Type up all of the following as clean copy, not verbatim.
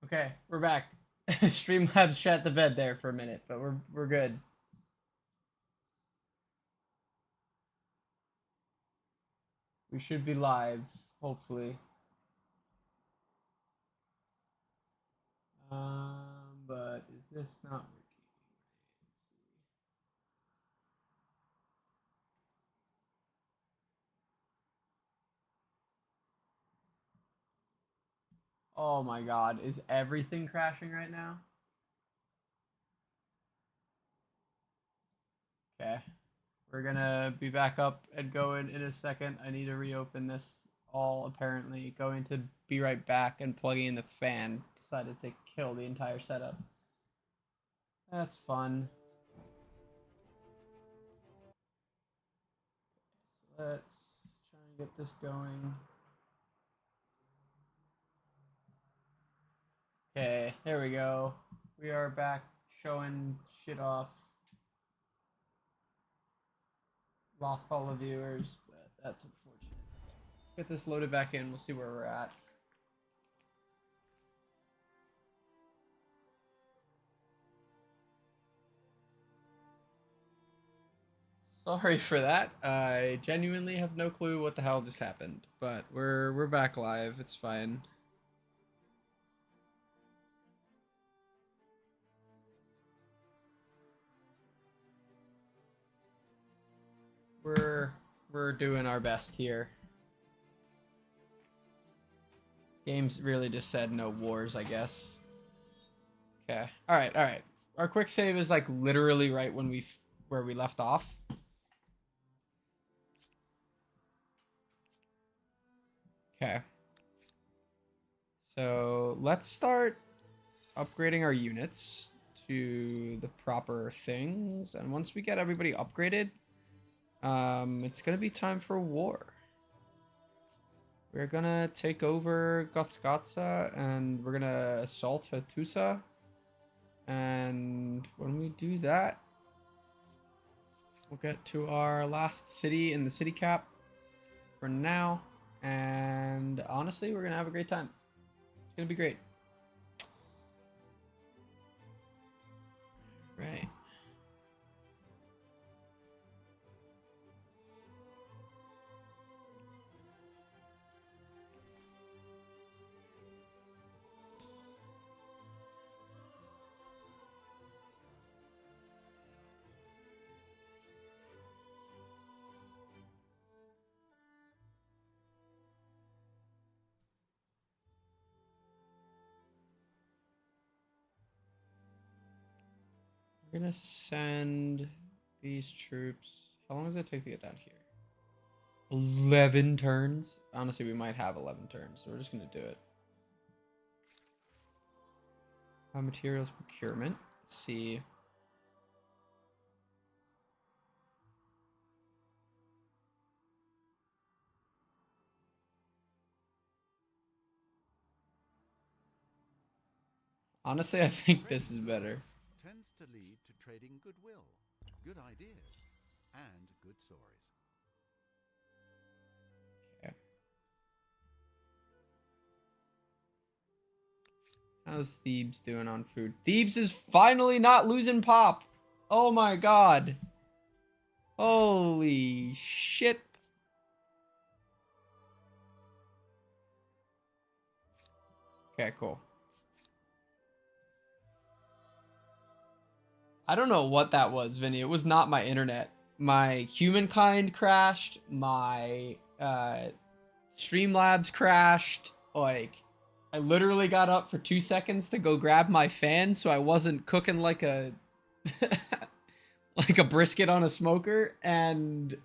Okay, we're back. Streamlabs shut the bed there for a minute, but we're good. We should be live, hopefully. But is this not working? Oh my god, is everything crashing right now? Okay. We're gonna be back up and going in a second. I need to reopen this all apparently. Going to be right back and plugging in the fan. Decided to kill the entire setup. That's fun. So let's try and get this going. Okay, there we go. We are back showing shit off. Lost all the viewers, but that's unfortunate. Let's get this loaded back in. We'll see where we're at. Sorry for that. I genuinely have no clue what the hell just happened, but we're back live. It's fine. We're we're doing our best here. Games really just said no wars, I guess. Okay. All right. All right. Our quick save is like literally right when where we left off. Okay. So let's start upgrading our units to the proper things. And once we get everybody upgraded, it's going to be time for war. We're going to take over Gotskatsa and we're going to assault Hattusa. And when we do that, we'll get to our last city in the city cap for now. And honestly, we're going to have a great time. It's going to be great. Right. We're gonna send these troops. How long does it take to get down here? 11 turns? Honestly, we might have 11 turns, so we're just gonna do it. Materials procurement. Let's see. Honestly, I think this is better. Tends to lead to trading goodwill, good ideas, and good stories. Okay. How's Thebes doing on food? Thebes is finally not losing pop. Oh my god. Holy shit. Okay, cool. I don't know what that was, Vinny. It was not my internet. My humankind crashed. My Streamlabs crashed. Like, I literally got up for 2 seconds to go grab my fan, so I wasn't cooking like a like a brisket on a smoker. And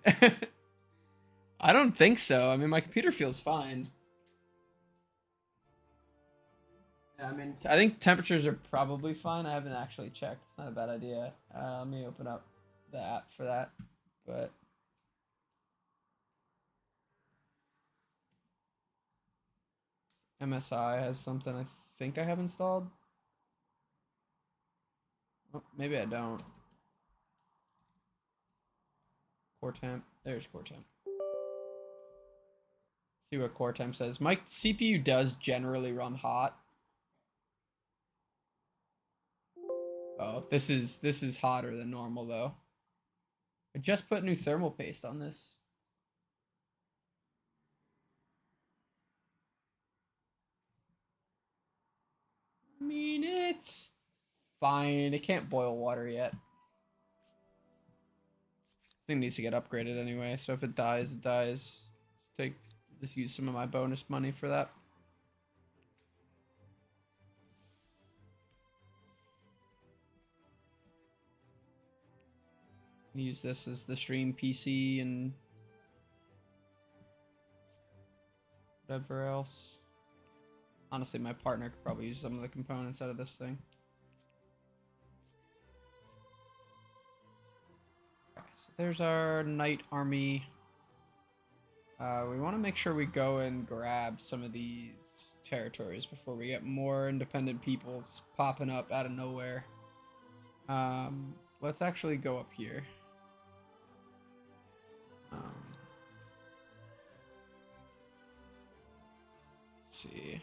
I don't think so. I mean, my computer feels fine. Yeah, I mean, I think temperatures are probably fine. I haven't actually checked. It's not a bad idea. Let me open up the app for that. But MSI has something I think I have installed. Oh, maybe I don't. Core temp. There's core temp. See what core temp says. My CPU does generally run hot. Oh, this is hotter than normal though. I just put new thermal paste on this. I mean, it's fine. It can't boil water yet. This thing needs to get upgraded anyway, so if it dies, it dies. Just use some of my bonus money for that. Use this as the stream PC and whatever else. Honestly, my partner could probably use some of the components out of this thing. Okay, so there's our knight army. We want to make sure we go and grab some of these territories before we get more independent peoples popping up out of nowhere. Let's actually go up here. Let's see.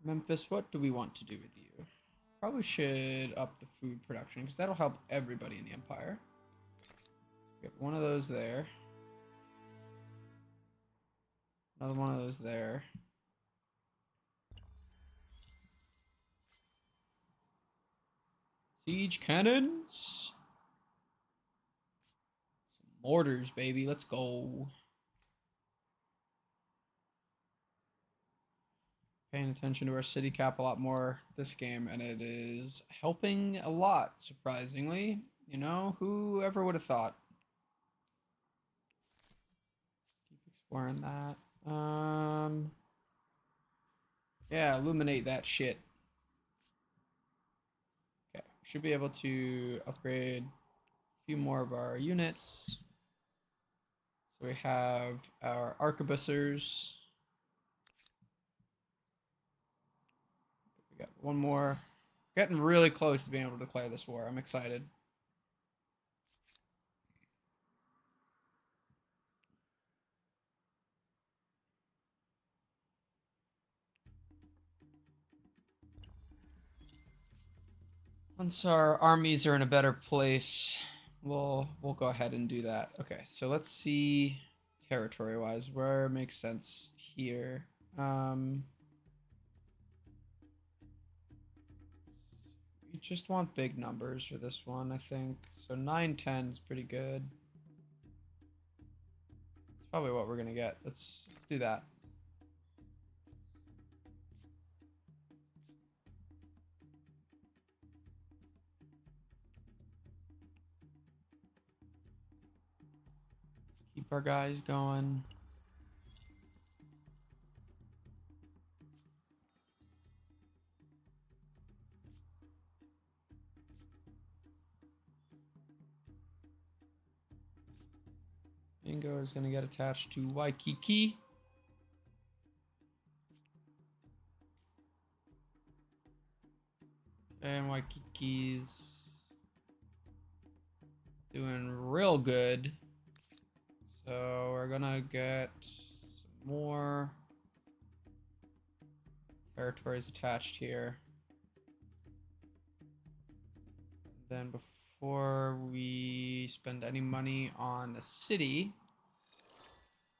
Memphis, what do we want to do with you? Probably should up the food production because that'll help everybody in the empire. We have one of those there. Another one of those there. Siege cannons. Some mortars, baby. Let's go. Paying attention to our city cap a lot more this game, and it is helping a lot, surprisingly. You know, whoever would have thought? Keep exploring that. Yeah, illuminate that shit. Okay, should be able to upgrade a few more of our units. So we have our arquebusiers. We got one more. Getting really close to being able to declare this war. I'm excited. Once our armies are in a better place, we'll go ahead and do that. Okay, so let's see territory wise where it makes sense here. We just want big numbers for this one, I think. So 910 is pretty good. It's probably what we're gonna get. Let's do that. Keep our guys going. Bingo is going to get attached to Waikiki. And Waikiki's doing real good. So we're going to get some more territories attached here. Then before we spend any money on the city,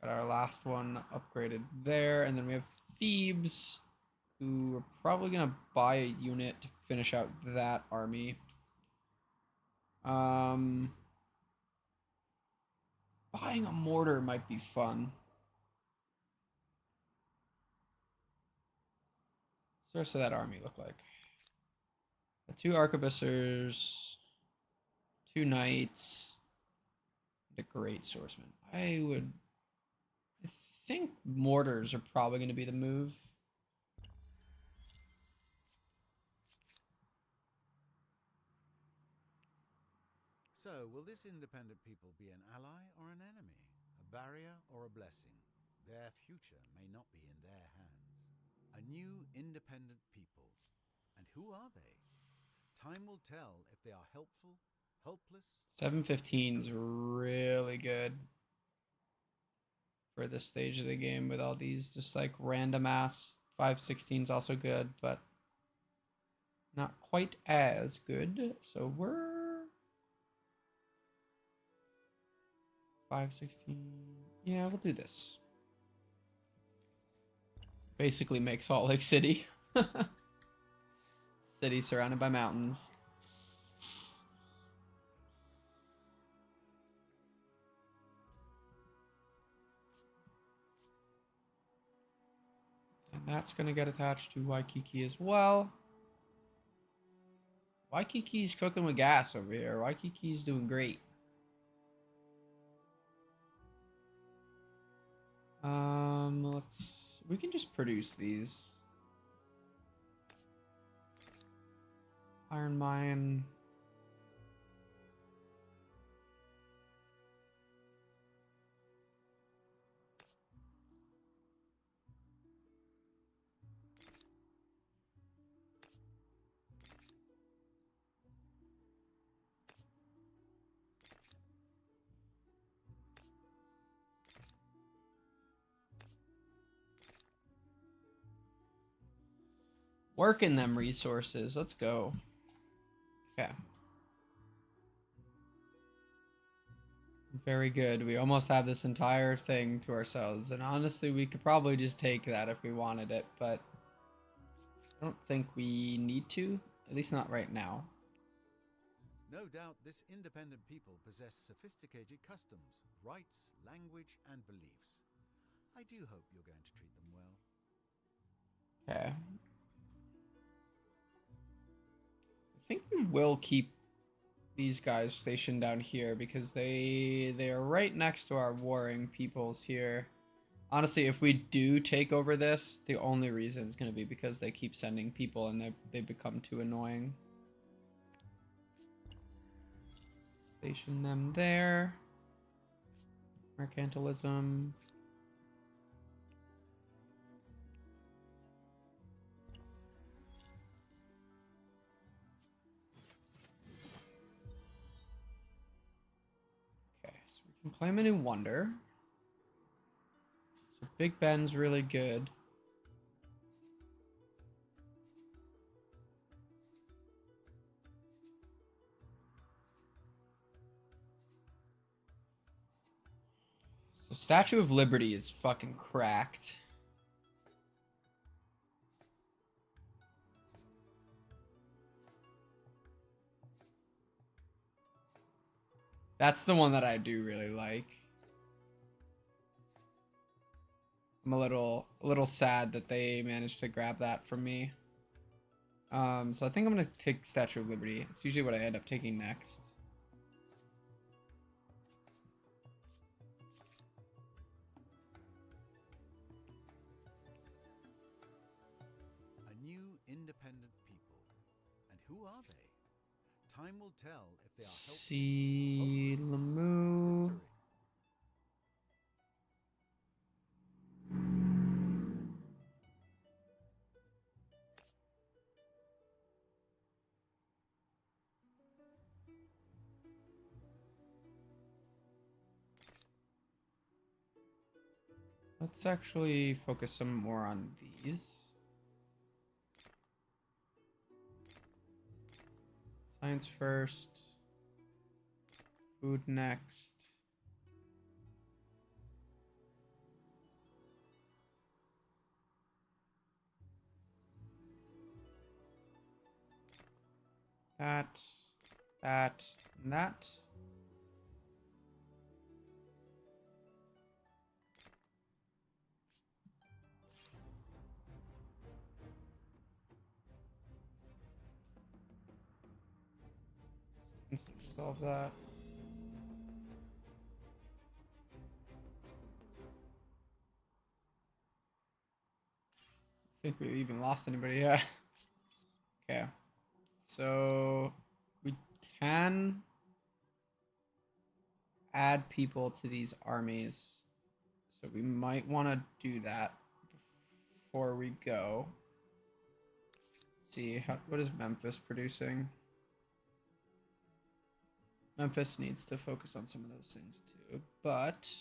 got our last one upgraded there, and then we have Thebes, who are probably gonna buy a unit to finish out that army. Buying a mortar might be fun. So what's that army look like? Two arquebusiers, two knights, and a great swordsman. I think mortars are probably going to be the move. So, will this independent people be an ally or an enemy? A barrier or a blessing? Their future may not be in their hands. A new independent people. And who are they? Time will tell if they are helpful, helpless. 715 is really good for this stage of the game with all these just like random ass. 516 is also good, but Not quite as good. So we're 516. Yeah, we'll do this. Basically make Salt Lake City. City surrounded by mountains. And that's going to get attached to Waikiki as well. Waikiki's cooking with gas over here. Waikiki's doing great. We can just produce these. Iron mine. Working them resources. Let's go. Okay. Very good. We almost have this entire thing to ourselves. And honestly, we could probably just take that if we wanted it. But I don't think we need to. At least not right now. No doubt this independent people possess sophisticated customs, rights, language, and beliefs. I do hope you're going to treat them well. Okay. I think we will keep these guys stationed down here because they are right next to our warring peoples here. Honestly, if we do take over this, the only reason is going to be because they keep sending people and they become too annoying. Station them there. Mercantilism. Okay, so we can claim a new wonder. So Big Ben's really good. So Statue of Liberty is fucking cracked. That's the one that I do really like. I'm a little sad that they managed to grab that from me. So I think I'm gonna take Statue of Liberty. It's usually what I end up taking next. A new independent people. And who are they? Time will tell if they are helpful, See hopeless, Lamu. mystery. Let's actually focus some more on these. Science first. Food next. That, and that. Just instant resolve that. I think we even lost anybody, yeah. Okay. So we can add people to these armies. So we might want to do that before we go. Let's see, what is Memphis producing? Memphis needs to focus on some of those things too, but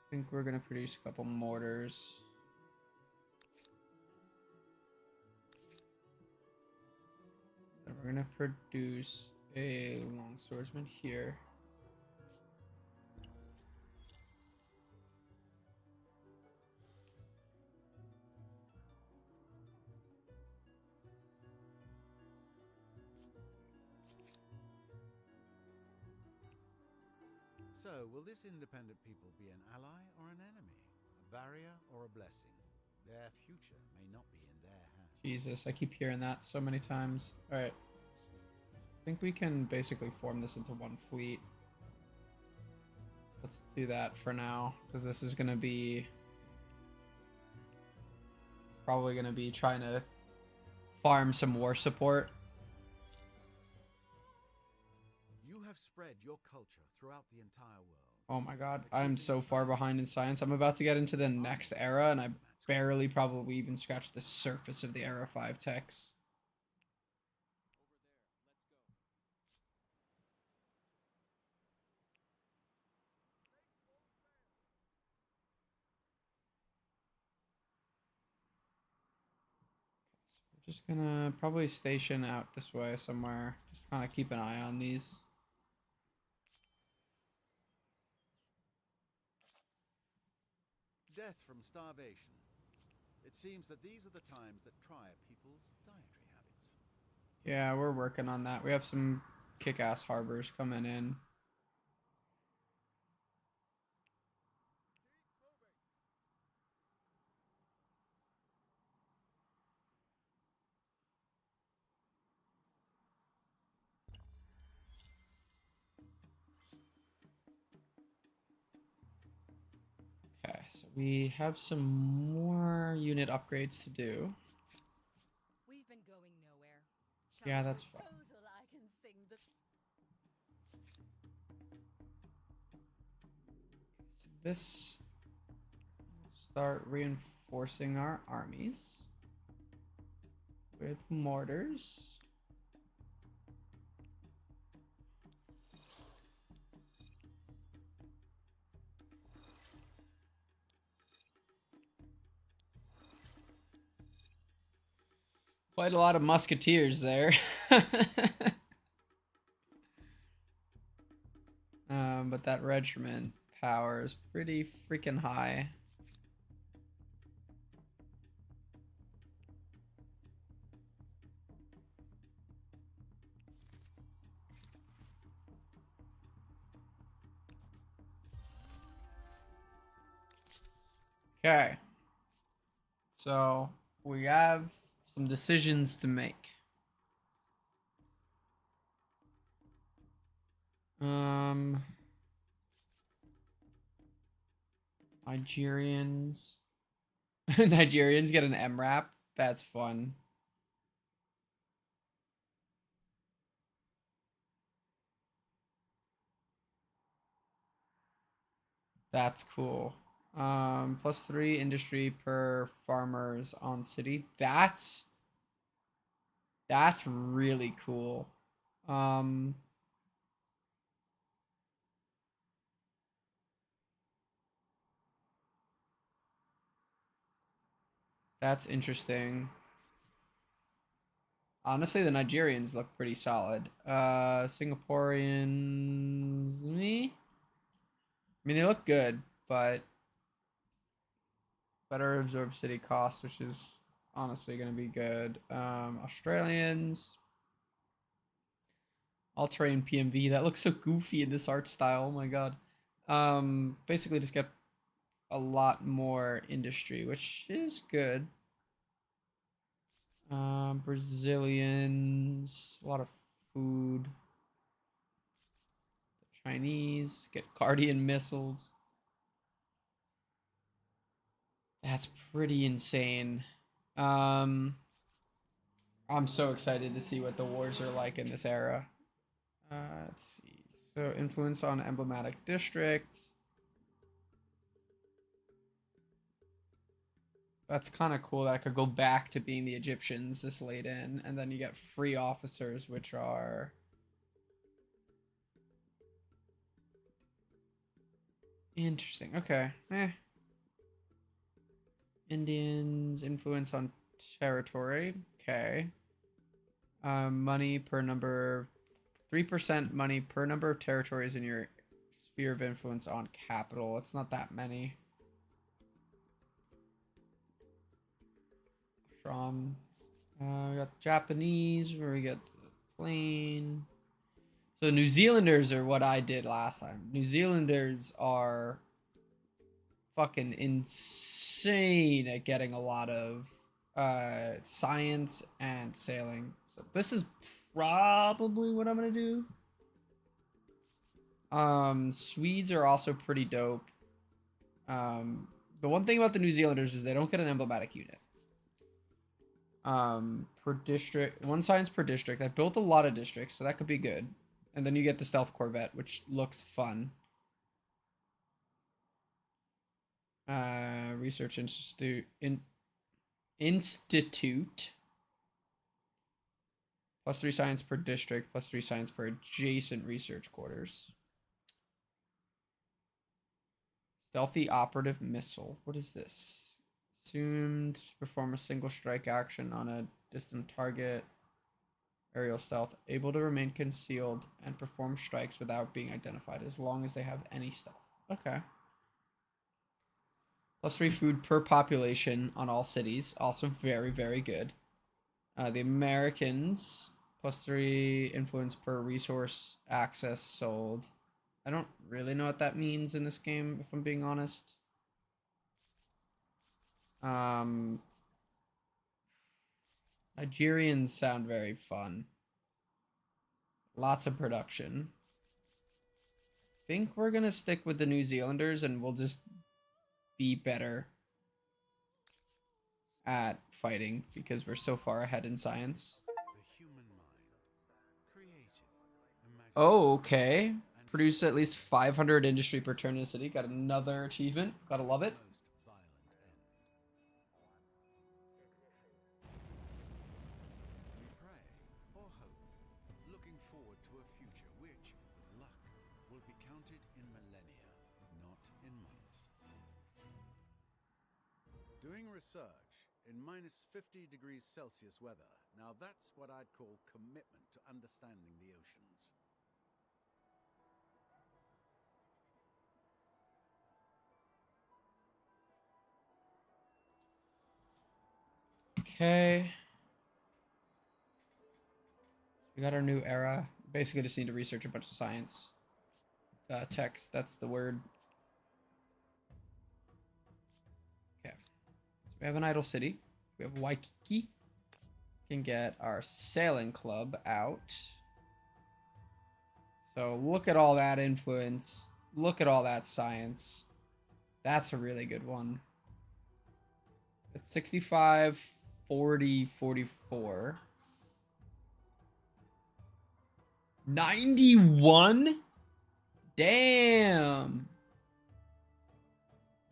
I think we're going to produce a couple mortars. We're gonna produce a long swordsman here. So, will this independent people be an ally or an enemy? A barrier or a blessing? Their future may not be in their hands. Jesus, I keep hearing that so many times. Alright. I think we can basically form this into one fleet. Let's do that for now, because this is going to be probably going to be trying to farm some war support. You have spread your culture throughout the entire world. Oh my god, I'm so far behind in science. I'm about to get into the next era, and I barely probably even scratched the surface of the Era 5 techs. We're just gonna probably station out this way somewhere. Just kind of keep an eye on these. Death from starvation. It seems that these are the times that try a people's dietary habits. Yeah, we're working on that. We have some kick-ass harbors coming in. Okay, so we have some more unit upgrades to do. We've been going nowhere. Yeah, that's fine. I can sing the... So this start reinforcing our armies with mortars. Quite a lot of musketeers there. But that regiment power is pretty freaking high. Okay. So we have some decisions to make. Nigerians. Nigerians get an MRAP. That's fun. That's cool. +3 industry per farmers on city. That's really cool. That's interesting. Honestly, the Nigerians look pretty solid. Singaporeans, me? I mean, they look good, but better absorb city costs, which is honestly going to be good. Australians, all-terrain PMV. That looks so goofy in this art style. Oh my god. Basically just get a lot more industry, which is good. Brazilians, a lot of food. The Chinese get Guardian missiles. That's pretty insane. I'm so excited to see what the wars are like in this era. Let's see. So influence on emblematic district. That's kind of cool that I could go back to being the Egyptians this late in, and then you get free officers, which are interesting. Okay. Indians influence on territory. Okay. Money per number, 3% money per number of territories in your sphere of influence on capital. It's not that many. From we got Japanese, where we get plain. So New Zealanders are what I did last time. New Zealanders are fucking insane at getting a lot of science and sailing. So this is probably what I'm gonna do. Swedes are also pretty dope. The one thing about the New Zealanders is they don't get an emblematic unit. Per district, 1 science per district. I built a lot of districts, so that could be good. And then you get the stealth corvette, which looks fun. Research institute. Plus 3 science per district, plus 3 science per adjacent research quarters. Stealthy operative missile. What is this? Assumed to perform a single strike action on a distant target. Aerial stealth. Able to remain concealed and perform strikes without being identified as long as they have any stealth. Okay. Plus 3 food per population on all cities. Also very, very good. The Americans, plus 3 influence per resource access sold. I don't really know what that means in this game, if I'm being honest. Nigerians sound very fun. Lots of production. I think we're going to stick with the New Zealanders and we'll just be better at fighting because we're so far ahead in science. The human mind, creative, imaginative, Oh, okay. Produce at least 500 industry per turn in the city. Got another achievement. Gotta love it. most violent end. We pray or hope, looking forward to a future which, with luck, will be counted in millennia, not in months. Doing research in minus 50 degrees Celsius weather, now that's what I'd call commitment to understanding the oceans. Okay. We got our new era. Basically just need to research a bunch of science. Text, that's the word. Okay. So we have an idle city. We have Waikiki. Can get our sailing club out. So look at all that influence. Look at all that science. That's a really good one. It's 65, 40, 44. 91? Damn.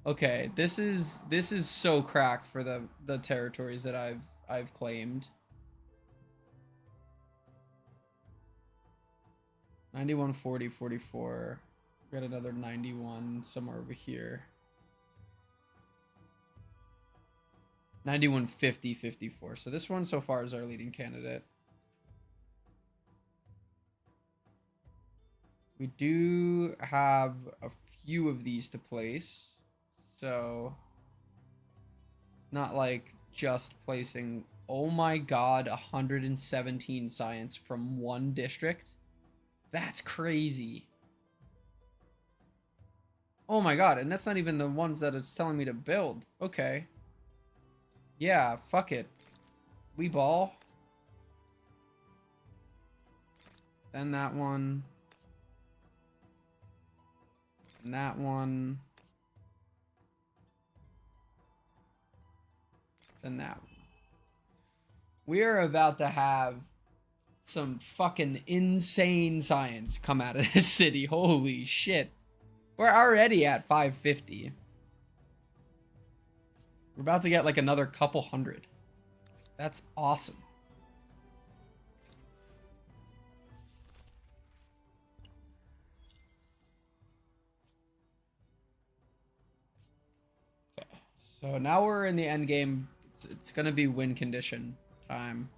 Okay, this is so cracked for the territories that I've claimed. 91, 40, 44. We got another 91 somewhere over here. 91, 50, 54. So this one so far is our leading candidate. We do have a few of these to place. So it's not like just placing, oh my god, 117 science from one district. That's crazy. Oh my god, and that's not even the ones that it's telling me to build. Okay. Yeah, fuck it. We ball. Then that one. And that one. Then that one. We are about to have some fucking insane science come out of this city. Holy shit. We're already at 550. We're about to get like another couple hundred. That's awesome. Okay. So now we're in the end game. It's gonna be win condition time.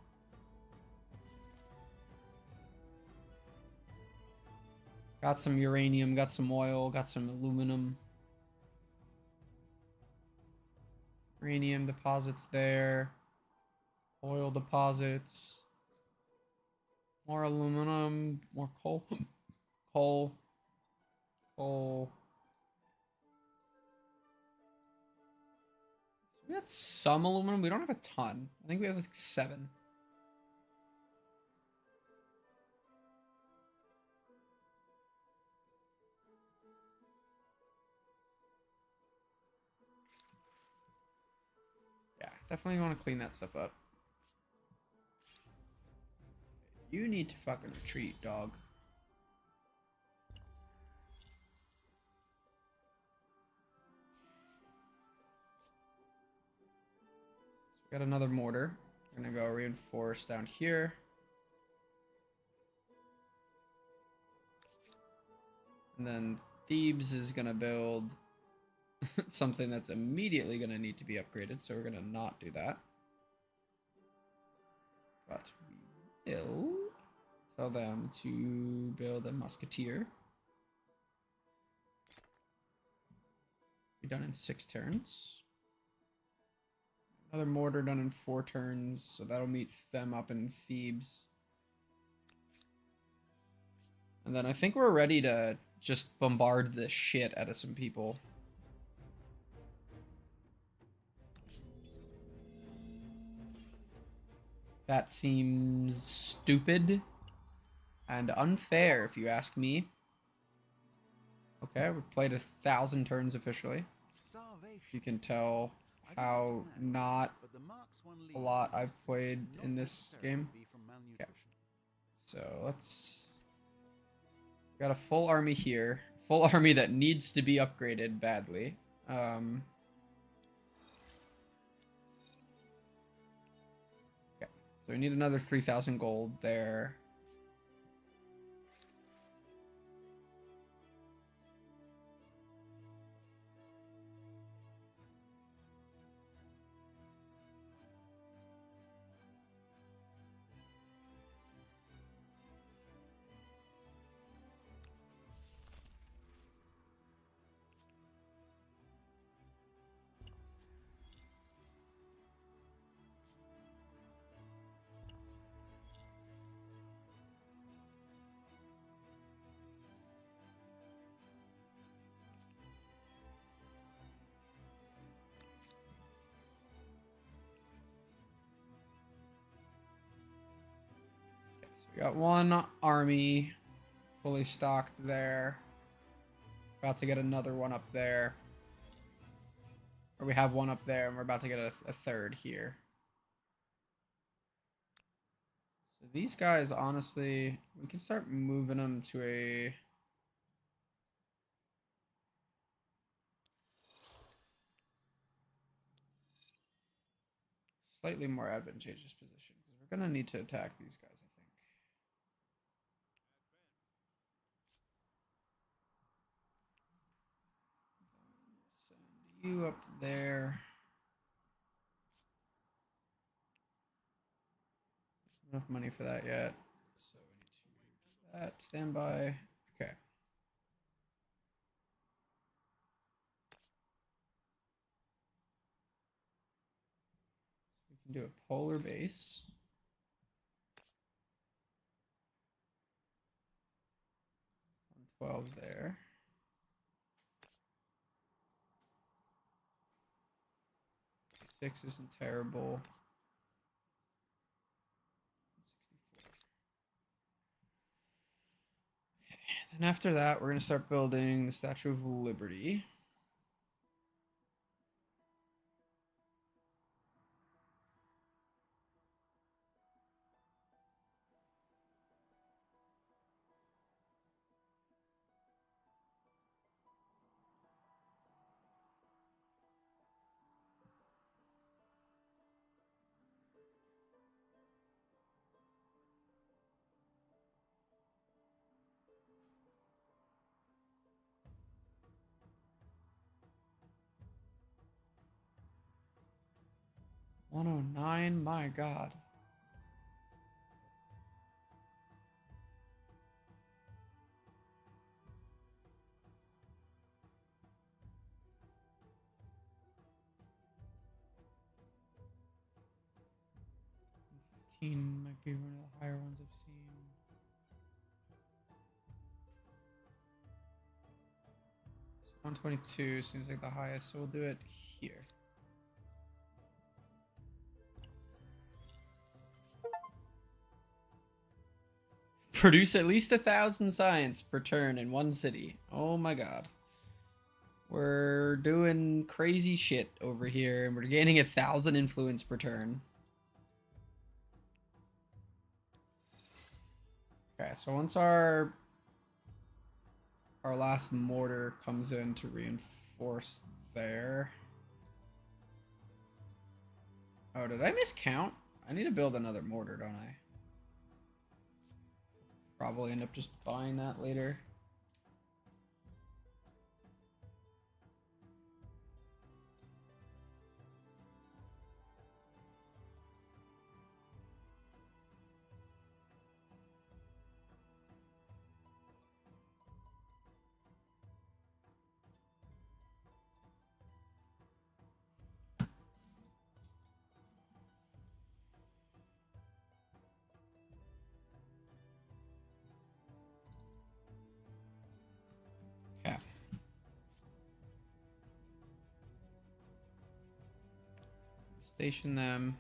Got some uranium, got some oil, got some aluminum. Uranium deposits there. Oil deposits. More aluminum, more coal. Coal. Coal. So we got some aluminum. We don't have a ton. I think we have like 7. Yeah, definitely want to clean that stuff up. You need to fucking retreat, dog. So we got another mortar. We're gonna go reinforce down here. And then Thebes is gonna build something that's immediately gonna need to be upgraded, so we're gonna not do that. But we will tell them to build a musketeer. Be done in 6 turns. Another mortar done in 4 turns, so that'll meet them up in Thebes. And then I think we're ready to just bombard the shit out of some people. That seems stupid and unfair, if you ask me. Okay, we played 1,000 turns officially. You can tell how not a lot I've played in this game. Okay, so let's... Got a full army here. Full army that needs to be upgraded badly. Okay, so we need another 3,000 gold there. So we got one army fully stocked there. About to get another one up there. Or we have one up there, and we're about to get a third here. So these guys, honestly, we can start moving them to a... slightly more advantageous position, because we're going to need to attack these guys, I think. Send you up there. Enough money for that yet. So we need to do that. Stand by. Okay. So we can do a polar base. 112 there. Six isn't terrible. 64. Okay. Then after that, we're gonna start building the Statue of Liberty. $109, my God. 15 might be one of the higher ones I've seen. 122 seems like the highest, so we'll do it here. Produce at least 1,000 science per turn in one city. Oh my god. We're doing crazy shit over here, and we're gaining 1,000 influence per turn. Okay, so once our last mortar comes in to reinforce there. Oh, did I miscount? I need to build another mortar, don't I? Probably end up just buying that later. Okay. Station them.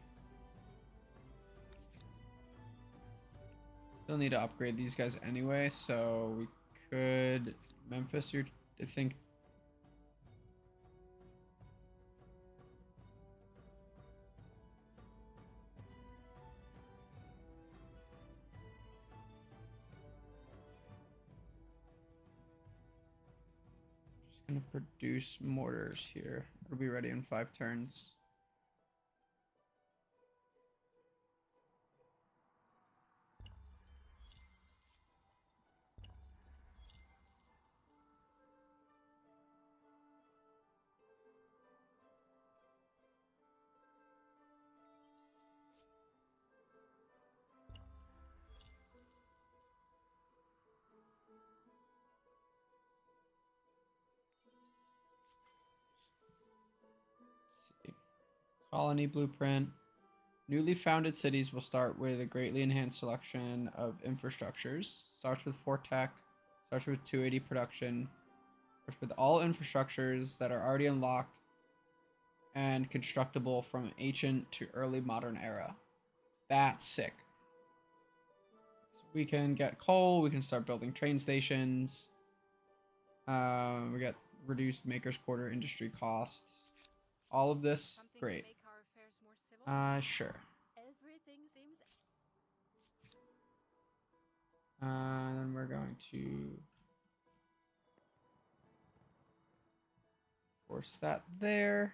Still need to upgrade these guys anyway, so we could... Memphis, you're, I think... Just gonna produce mortars here. It'll be ready in 5 turns. Colony blueprint. Newly founded cities will start with a greatly enhanced selection of infrastructures. Starts with 4 tech. Starts with 280 production. Starts with all infrastructures that are already unlocked and constructible from ancient to early modern era. That's sick. So we can get coal. We can start building train stations. We got reduced Maker's Quarter industry costs. All of this, Something great. to make our affairs more civil? Sure. Everything seems Then we're going to force that there.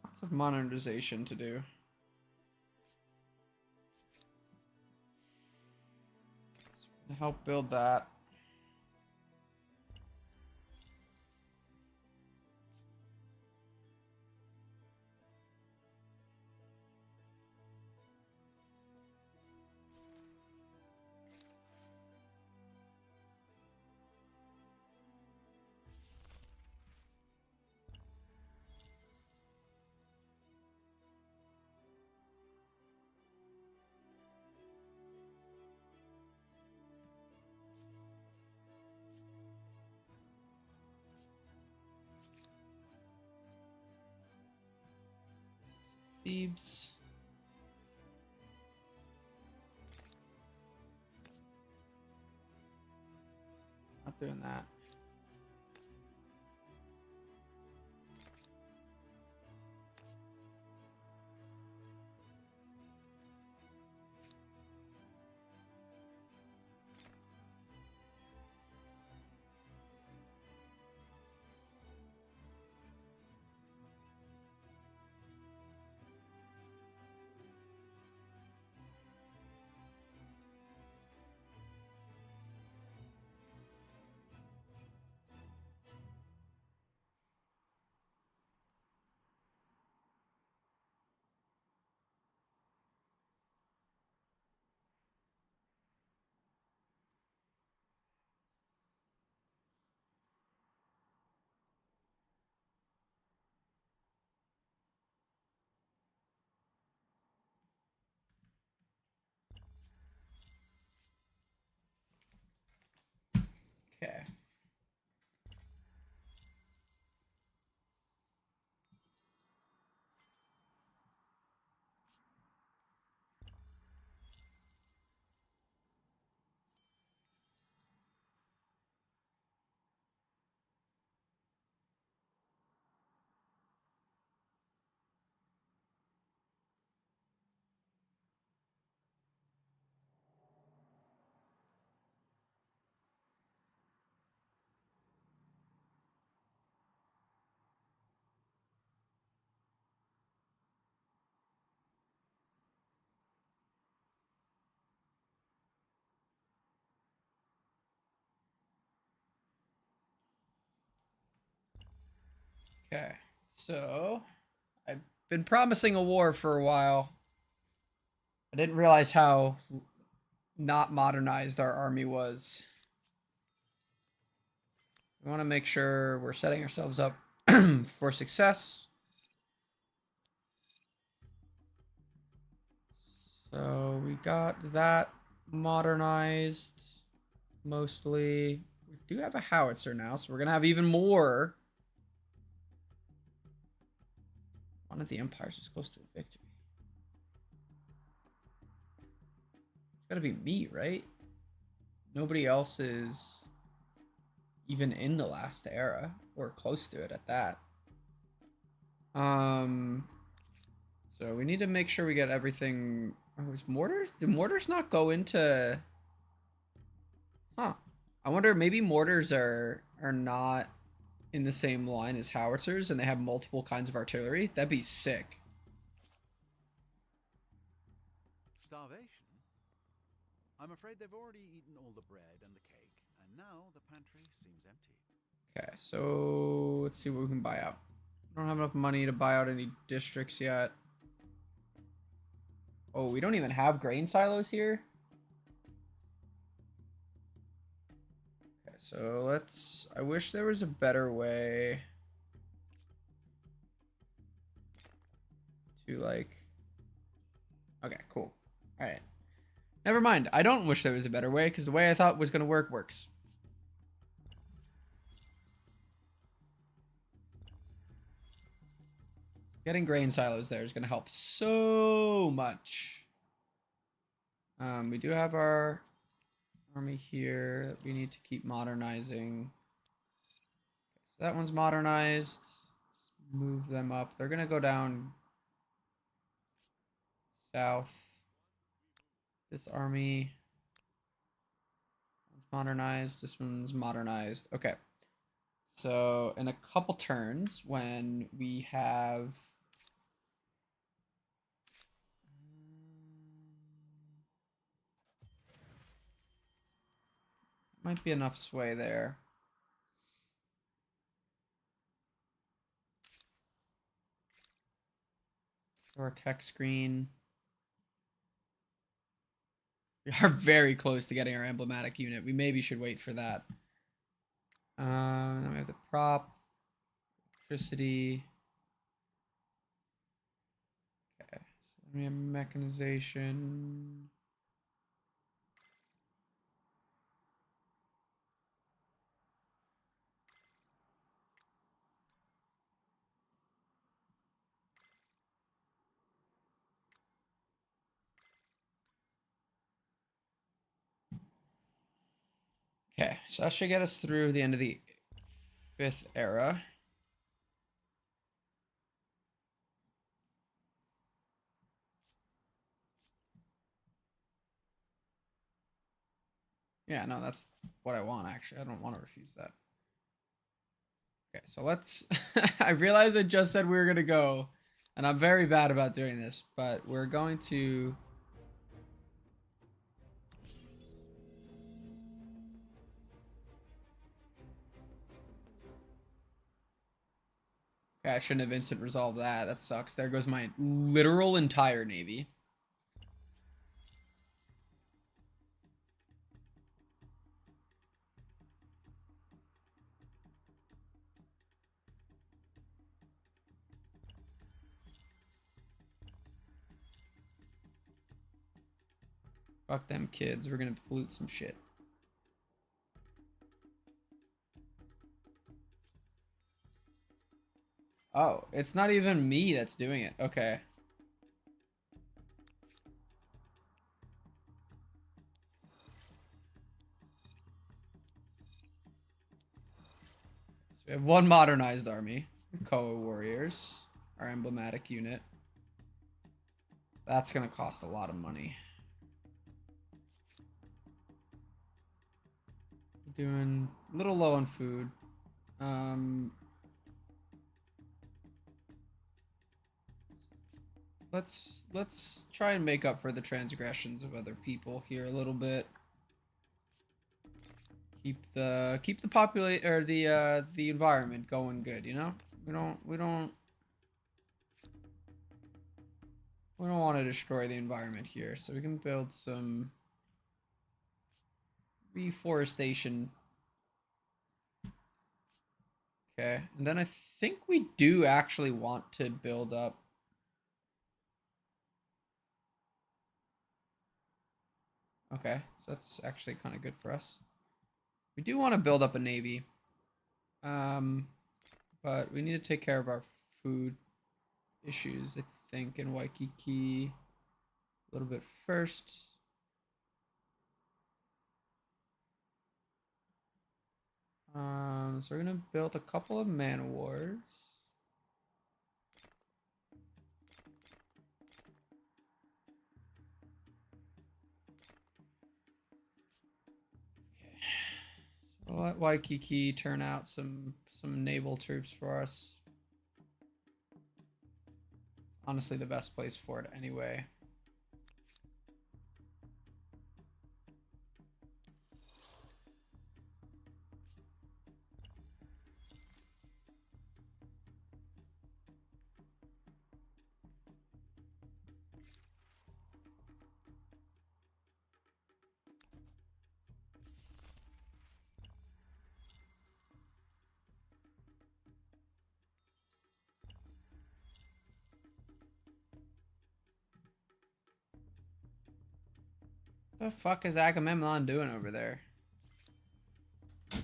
Lots of monetization to do. So we're gonna help build that. Thebes. Not doing that. Okay, so I've been promising a war for a while. I didn't realize how not modernized our army was. We want to make sure we're setting ourselves up for success. So we got that modernized mostly. We do have a howitzer now, so we're going to have even more. One of the empires is close to a victory. It's got to be me, right? Nobody else is even in the last era or close to it at that. So we need to make sure we get everything. Oh, is mortars? Do mortars not go into? Huh. I wonder. Maybe mortars are not in the same line as howitzers, and they have multiple kinds of artillery. That'd be sick. Starvation? I'm afraid they've already eaten all the bread and the cake, and now the pantry seems empty. Okay, so let's see what we can buy out. I don't have enough money to buy out any districts yet. Oh, we don't even have grain silos here? Okay, so let's... I wish there was a better way to, like... Okay, cool. Alright. Never mind. I don't wish there was a better way, because the way I thought was going to work works. Getting grain silos there is going to help so much. We do have our army here that we need to keep modernizing. Okay, so that one's modernized. Let's move them up. They're going to go down south. This army one's modernized. This one's modernized. Okay. So in a couple turns, when we have... Might be enough sway there. Or tech screen. We are very close to getting our emblematic unit. We maybe should wait for that. Then we have the prop, electricity. Okay, so we have mechanization. Okay, so that should get us through the end of the 5th era. Yeah, no, that's what I want, actually. I don't want to refuse that. Okay, so let's... I realized I just said we were going to go, and I'm very bad about doing this, but we're going to... Okay, I shouldn't have instant resolved that. That sucks. There goes my literal entire navy. Fuck them kids. We're gonna pollute some shit. Oh, it's not even me that's doing it. Okay. So we have one modernized army. Koa warriors. Our emblematic unit. That's gonna cost a lot of money. Doing a little low on food. Let's try and make up for the transgressions of other people here a little bit. Keep the populate or the environment going good, you know? we don't want to destroy the environment here, so we can build some reforestation. Okay, and then I think we do actually want to build up. Okay, so that's actually kind of good for us. We do want to build up a navy. But we need to take care of our food issues, I think, in Waikiki a little bit first. So we're gonna build a couple of man wars. Okay. So we'll let Waikiki turn out some naval troops for us. Honestly, the best place for it anyway. The fuck is Agamemnon doing over there? Make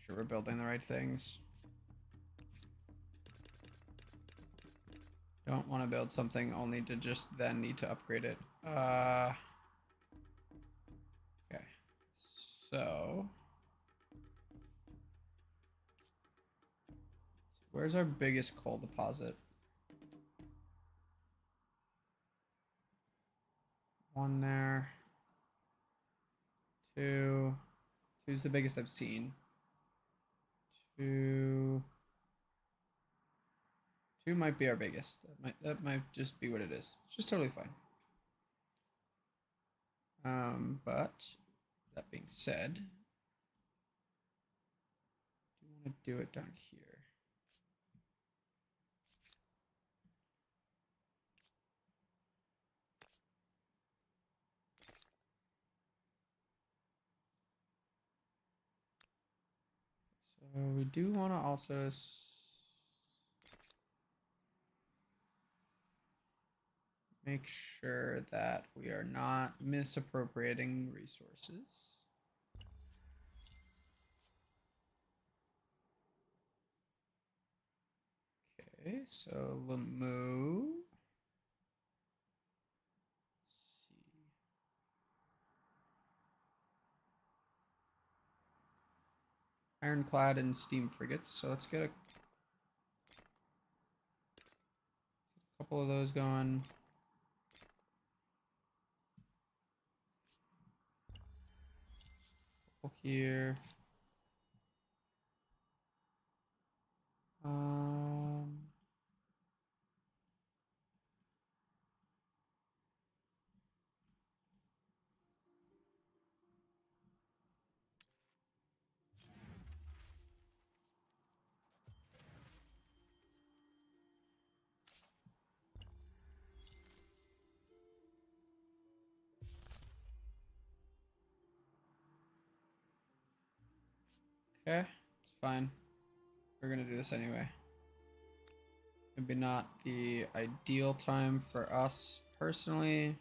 sure we're building the right things. Don't want to build something only to just then need to upgrade it. Okay. So where's our biggest coal deposit? One there. Two. Two's the biggest I've seen. Two. Two might be our biggest. That might just be what it is. It's just totally fine. But that being said, I do want to do it down here. So we do want to also make sure that we are not misappropriating resources. Okay, so Lamu. Ironclad and steam frigates. So let's get a couple of those going. Couple here. Okay, it's fine. We're gonna do this anyway. Maybe not the ideal time for us personally,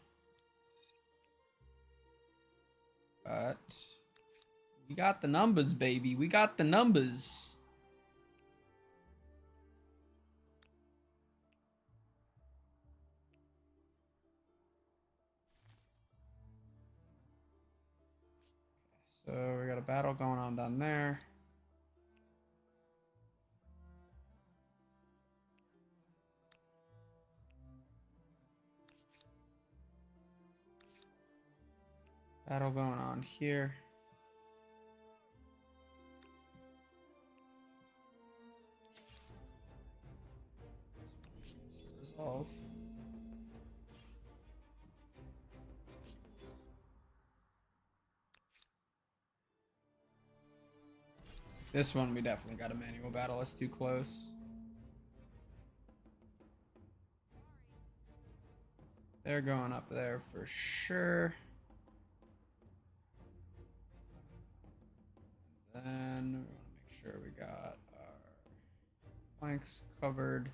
but we got the numbers, baby. We got the numbers. So we got a battle going on down there. Battle going on here. Let's resolve. This one we definitely got a manual battle. It's too close. They're going up there for sure. Then we want to make sure we got our flanks covered.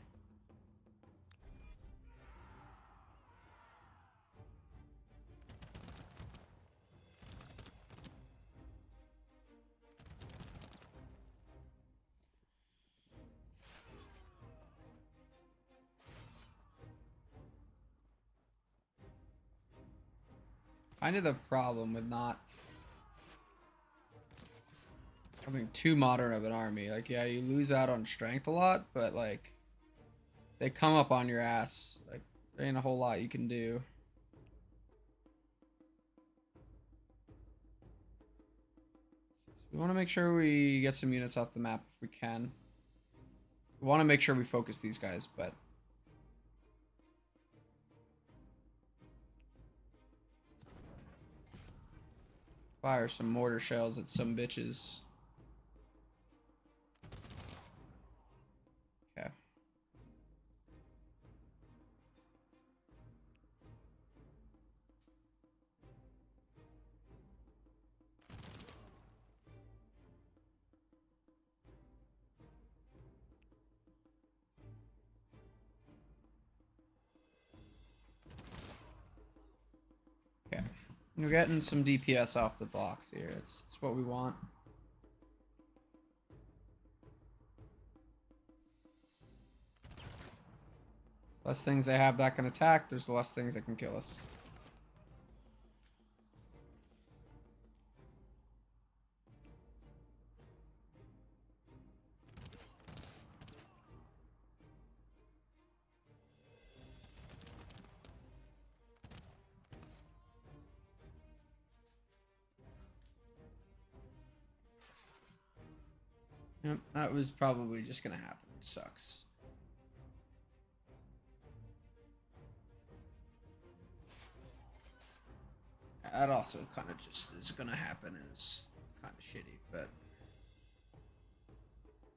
Kind of the problem with not having too modern of an army. Like, yeah, you lose out on strength a lot, but like they come up on your ass. Like, there ain't a whole lot you can do. So we want to make sure we get some units off the map if we can. We want to make sure we focus these guys, but fire some mortar shells at some bitches. Okay. Okay. We're getting some DPS off the blocks here. It's what we want. Less things they have that can attack, there's less things that can kill us. Yep, that was probably just gonna happen. It sucks. That also kind of just is gonna happen. It's kind of shitty, but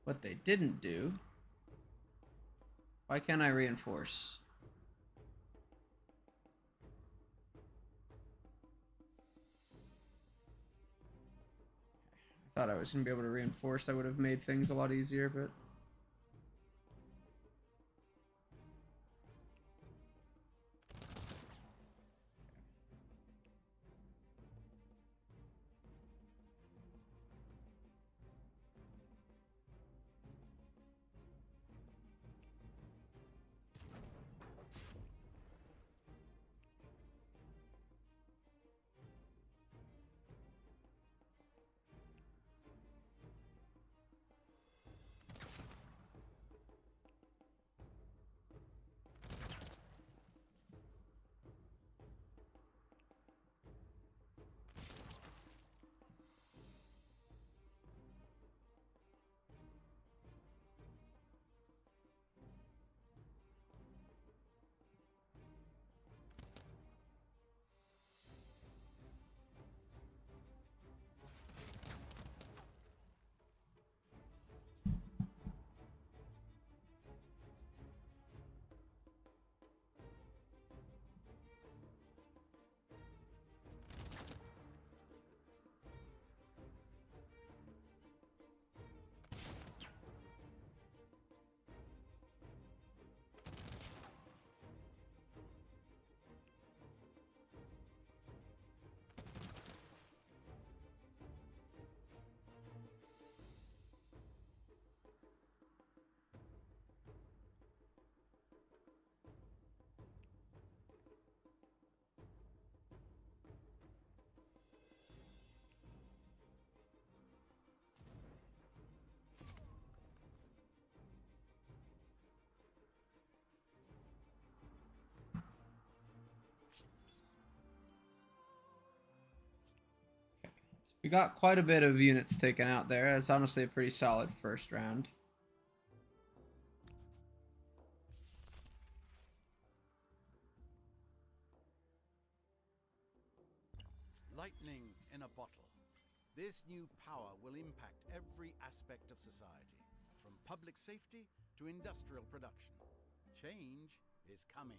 what they didn't do. Why can't I reinforce? I thought I was gonna be able to reinforce. That would have made things a lot easier, but. We got quite a bit of units taken out there. It's honestly a pretty solid first round. Lightning in a bottle. This new power will impact every aspect of society, from public safety to industrial production. Change is coming.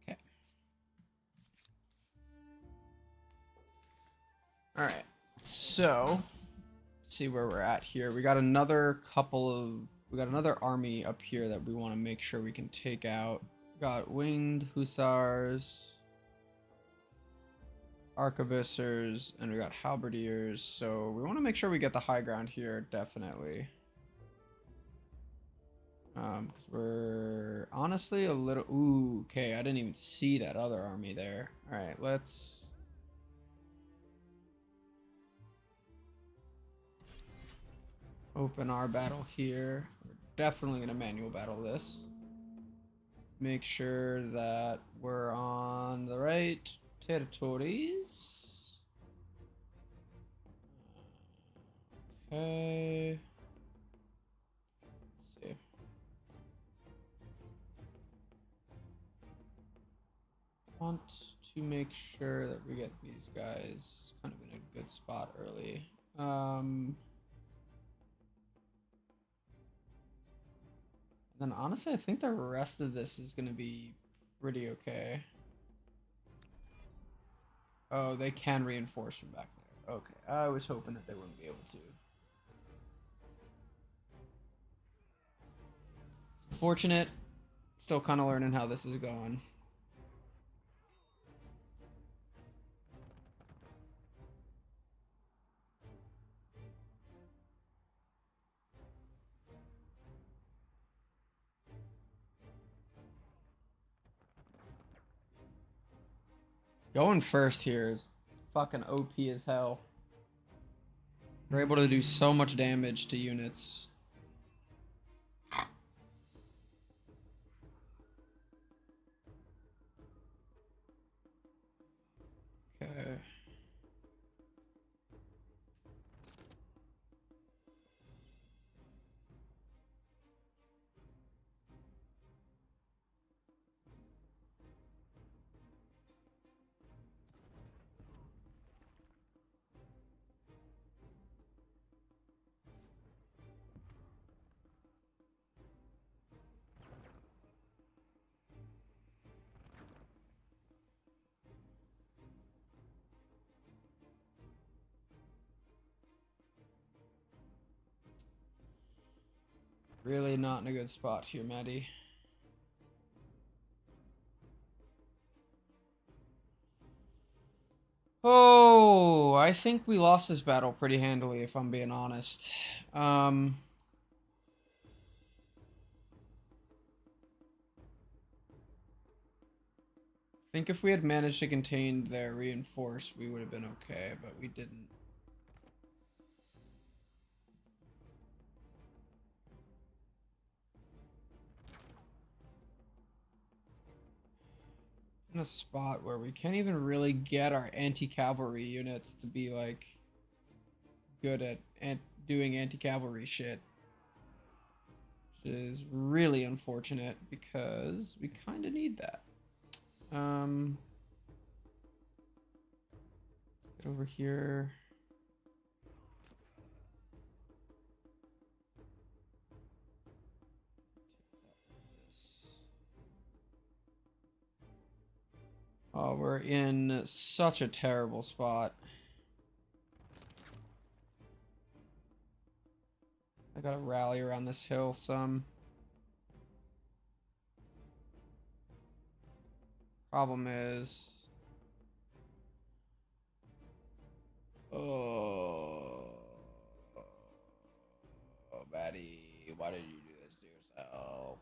Okay. All right. So, see where we're at here. We got another army up here that we want to make sure we can take out. We got winged hussars, arquebusiers, and we got halberdiers. So we want to make sure we get the high ground here, definitely. Because we're honestly a little... Ooh, okay, I didn't even see that other army there. All right, let's... open our battle here. We're definitely going to manual battle this. Make sure that we're on the right territories. Okay. Let's see. Want to make sure that we get these guys kind of in a good spot early. Then honestly, I think the rest of this is going to be pretty okay. Oh, they can reinforce from back there. Okay, I was hoping that they wouldn't be able to. Fortunate. Still kind of learning how this is going. Going first here is fucking OP as hell. We're able to do so much damage to units. Okay. Really not in a good spot here, Maddie. Oh, I think we lost this battle pretty handily, if I'm being honest. I think if we had managed to contain their reinforce, we would have been okay, but we didn't. In a spot where we can't even really get our anti-cavalry units to be like good at doing anti-cavalry shit, which is really unfortunate because we kind of need that. Let's get over here. Oh, we're in such a terrible spot. I gotta rally around this hill some. Problem is... Oh, Maddie, why did you do this to yourself?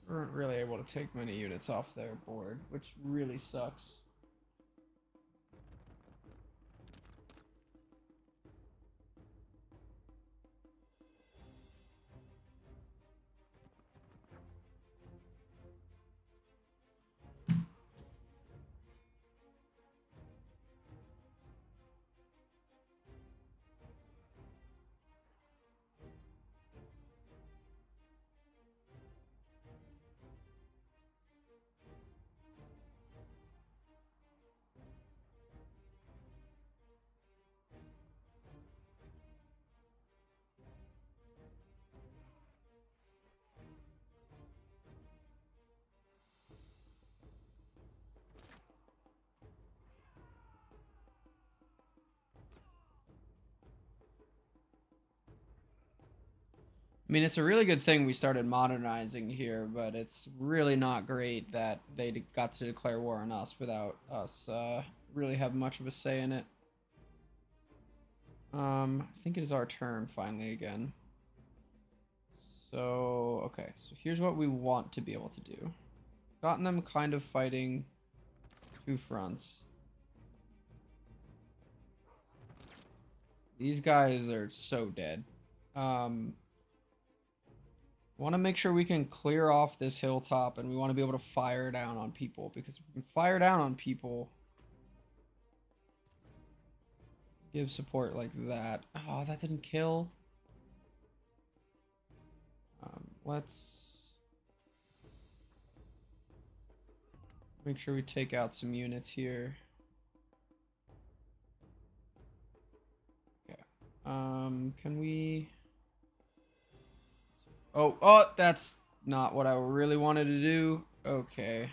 We weren't really able to take many units off their board, which really sucks. I mean, it's a really good thing we started modernizing here, but it's really not great that they got to declare war on us without us really having much of a say in it. I think it is our turn finally again. So, okay, so here's what we want to be able to do. Gotten them kind of fighting two fronts. These guys are so dead. Want to make sure we can clear off this hilltop, and we want to be able to fire down on people, because if we can fire down on people, give support like that. Oh, that didn't kill. Let's make sure we take out some units here. Okay. Can we... Oh, that's not what I really wanted to do. Okay.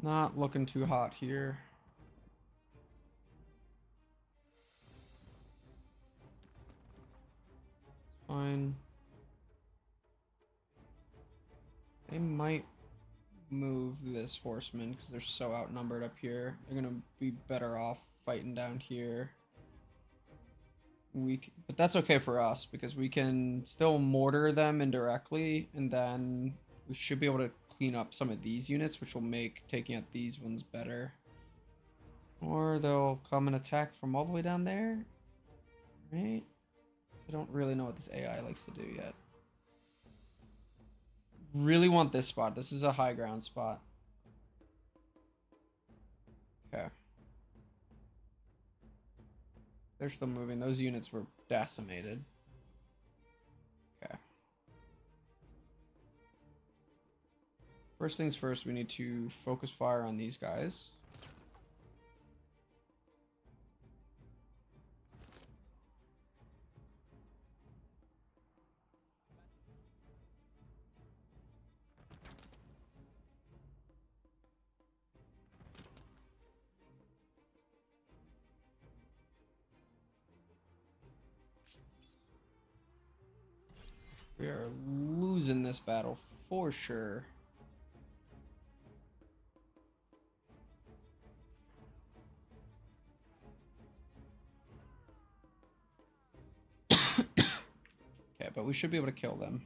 Not looking too hot here. Fine. They might move this horseman because they're so outnumbered up here. They're gonna be better off fighting down here. But that's okay for us because we can still mortar them indirectly, and then we should be able to clean up some of these units, which will make taking out these ones better. Or they'll come and attack from all the way down there, right? So I don't really know what this AI likes to do yet. Really want this spot. This is a high ground spot. Okay. They're still moving. Those units were decimated. Okay. First things first, we need to focus fire on these guys. We are losing this battle for sure. Okay, but we should be able to kill them.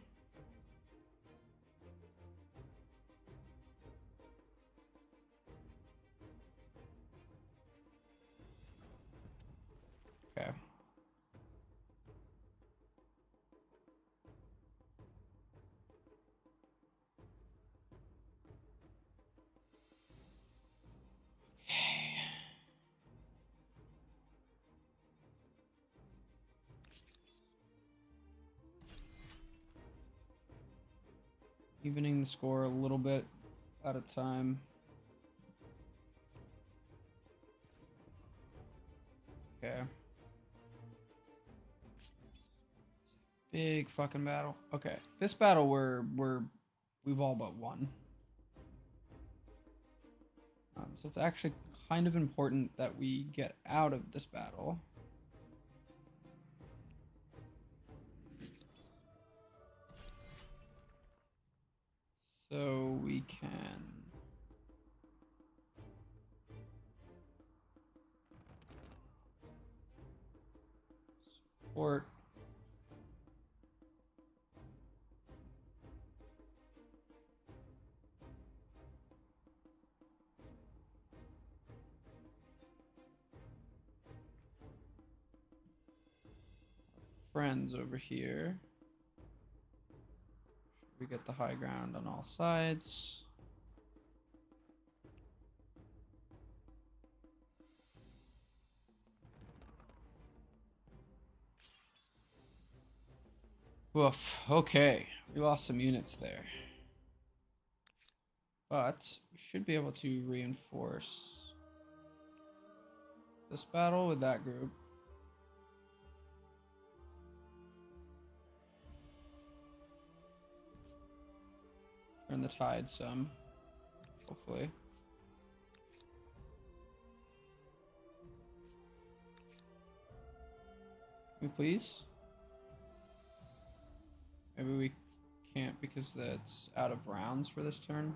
Okay. Evening the score a little bit at a time. Okay. Big fucking battle. Okay. This battle we've all but won. So it's actually kind of important that we get out of this battle. So we can support friends over here. We get the high ground on all sides. Woof. Okay, we lost some units there. But we should be able to reinforce this battle with that group. Turn the tide some, hopefully. Can we please? Maybe we can't because that's out of rounds for this turn.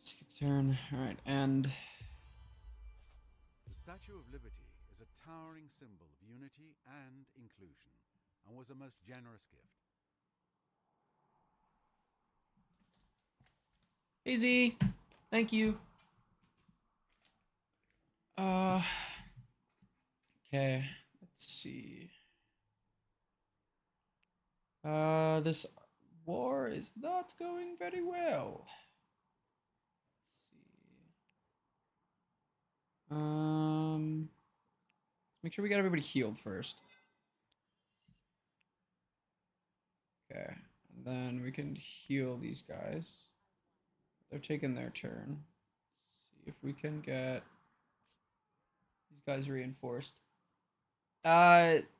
Skip turn. Alright, and The Statue of Liberty is a towering symbol of unity and inclusion, and was a most generous gift. Easy. Thank you. Okay, let's see. This war is not going very well. Let's see. Let's make sure we got everybody healed first. Okay, and then we can heal these guys. They're taking their turn. Let's see if we can get these guys reinforced.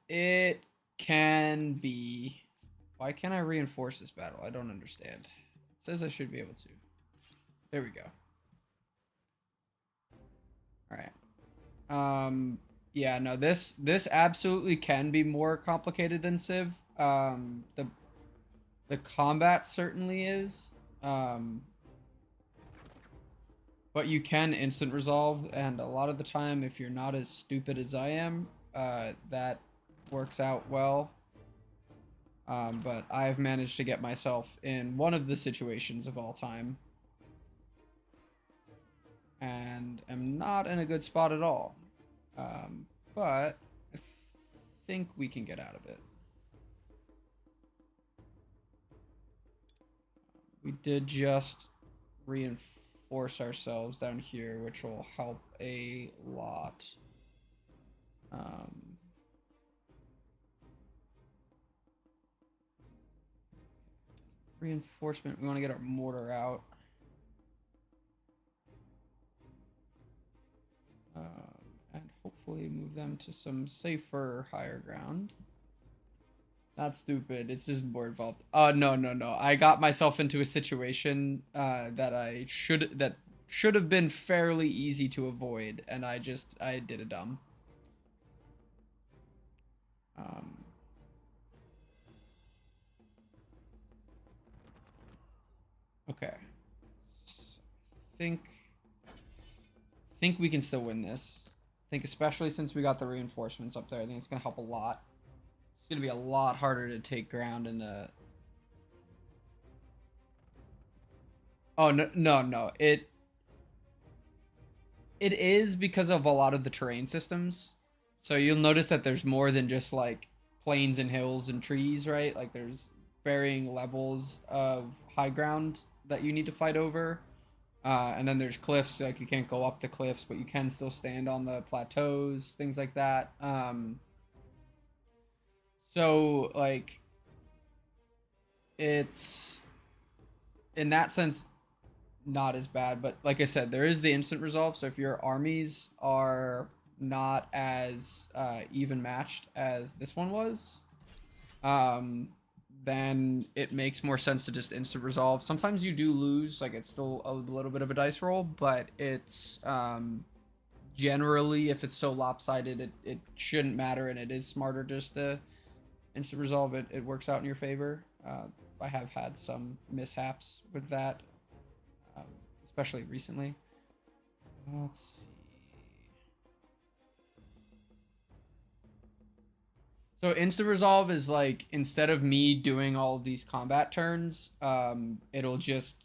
It can be. Why can't I reinforce this battle? I don't understand. It says I should be able to. There we go. All right. Yeah, no, this absolutely can be more complicated than Civ. The combat certainly is. But you can instant resolve, and a lot of the time, if you're not as stupid as I am, that works out well. But I've managed to get myself in one of the situations of all time, and am not in a good spot at all. But I think we can get out of it. We did just reinforce ourselves down here, which will help a lot. Reinforcement, we want to get our mortar out. And hopefully move them to some safer higher ground. Not stupid, it's just more involved. No. I got myself into a situation that should have been fairly easy to avoid, and I did a dumb. Okay. So, I think we can still win this. I think especially since we got the reinforcements up there, I think it's gonna help a lot. It's gonna be a lot harder to take ground in the. Oh no. It is because of a lot of the terrain systems. So you'll notice that there's more than just like plains and hills and trees, right? Like there's varying levels of high ground that you need to fight over. And then there's cliffs, like you can't go up the cliffs, but you can still stand on the plateaus, things like that. So, like, it's in that sense not as bad, but like I said, there is the instant resolve. So if your armies are not as even matched as this one was, um, then it makes more sense to just instant resolve. Sometimes you do lose, like it's still a little bit of a dice roll, but it's generally, if it's so lopsided, it shouldn't matter, and it is smarter just to instant resolve. It works out in your favor. I have had some mishaps with that, um, especially recently. Let's see. So instant resolve is like, instead of me doing all of these combat turns, it'll just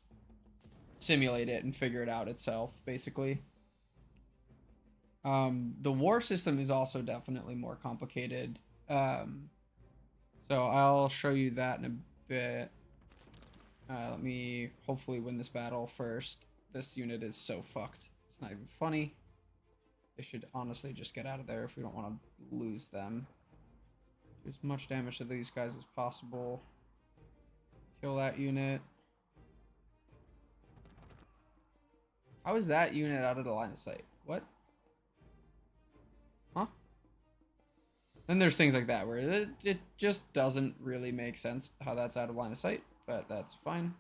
simulate it and figure it out itself, basically. The war system is also definitely more complicated. So I'll show you that in a bit. Let me hopefully win this battle first. This unit is so fucked. It's not even funny. They should honestly just get out of there if we don't want to lose them. Do as much damage to these guys as possible. Kill that unit. How is that unit out of the line of sight? What? Huh? Then there's things like that where it just doesn't really make sense how that's out of line of sight, but that's fine.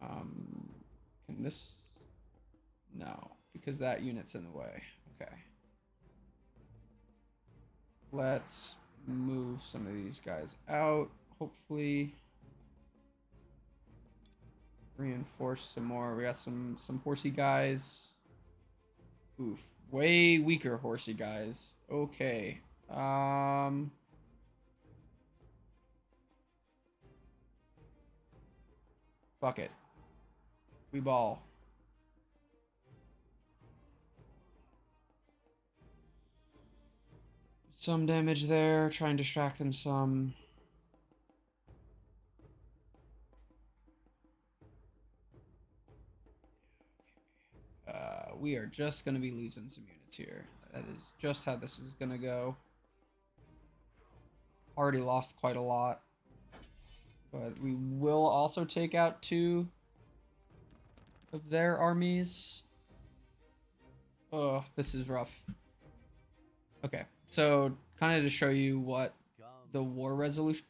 Can this? No, because that unit's in the way. Okay. Let's move some of these guys out, hopefully. Reinforce some more. We got some horsey guys. Oof. Way weaker horsey guys. Okay. Fuck it. We ball. Some damage there. Try and distract them some. We are just going to be losing some units here. That is just how this is going to go. Already lost quite a lot. But we will also take out 2 of their armies. Oh, this is rough. Okay, so kind of to show you what the war resolution...